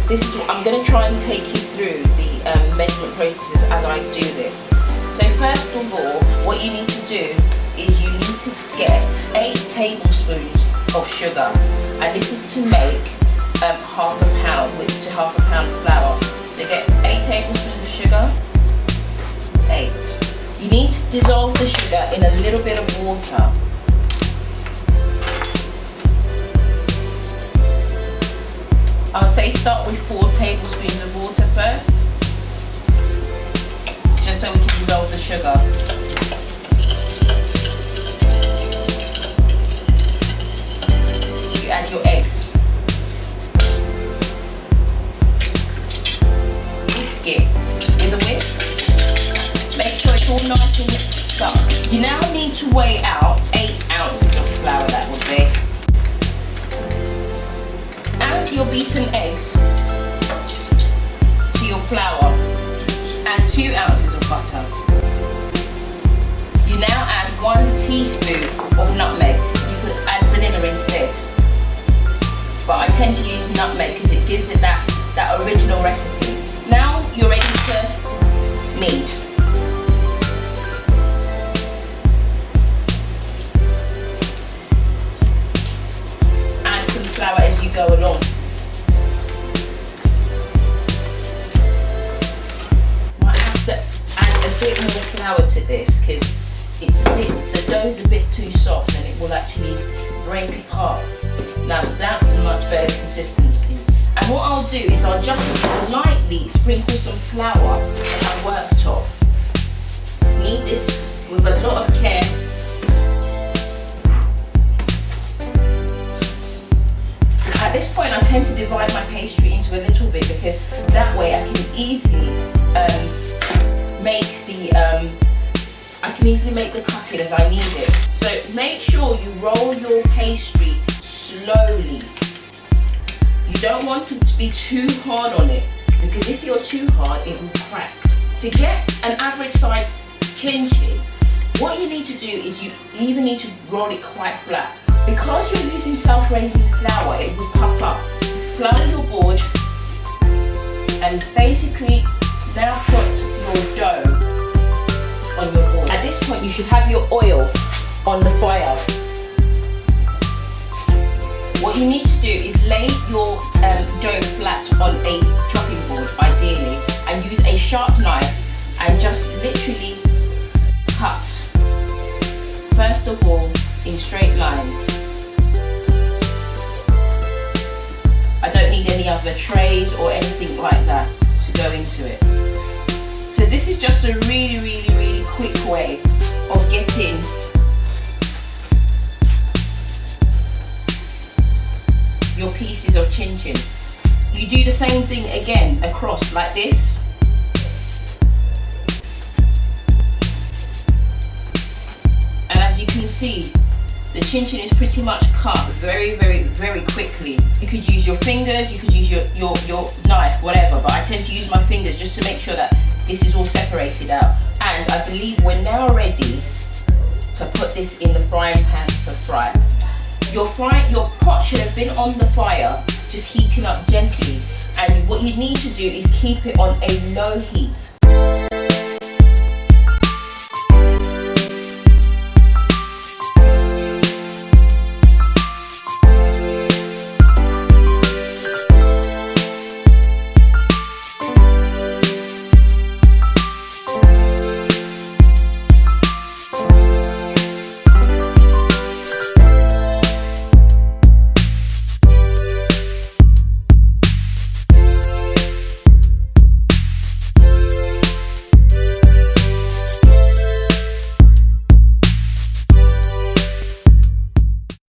this is what I'm going to try and take you through the measurement processes as I do this. So first of all, what you need to do is you need to get 8 tablespoons of sugar, and this is to make half a pound flour. So get 8 tablespoons of sugar. 8. You need to dissolve the sugar in a little bit of water. I would say start with 4 tablespoons of water first, just so we can dissolve the sugar. You add your eggs. Whisk it with a whisk. Make sure it's all nice and whisked up. You now need to weigh out 8 ounces of flour, that would be. Add your beaten eggs to your flour and 2 ounces of butter. You now add 1 teaspoon of nutmeg. You could add vanilla instead, but I tend to use nutmeg because it gives it that original recipe. Now you're ready to knead. Add some flour as you go along. Might have to add a bit more flour to this because the dough's a bit too soft and it will actually break apart. Now that's a much better consistency. And what I'll do is I'll just lightly sprinkle some flour on my worktop. Knead this with a lot of care. At this point I tend to divide my pastry into a little bit because that way I can easily make the cutting as I need it. So make sure you roll your pastry slowly. You don't want it to be too hard on it, because if you're too hard it will crack. To get an average size chin chin, what you need to do is you even need to roll it quite flat. Because you're using self-raising flour, it will puff up. Flour your board and basically now put your dough on your board. At this point you should have your oil on the fire. What you need to do is lay your dough flat on a chopping board ideally, and use a sharp knife and just literally cut, first of all, in straight lines. I don't need any other trays or anything like that to go into it. So this is just a really quick way of getting your pieces of chin chin. You do the same thing again across like this. And as you can see, the chin chin is pretty much cut very quickly. You could use your fingers, you could use your knife, whatever, but I tend to use my fingers just to make sure that this is all separated out. And I believe we're now ready to put this in the frying pan to fry. Your pot should have been on the fire, just heating up gently. And what you need to do is keep it on a low heat.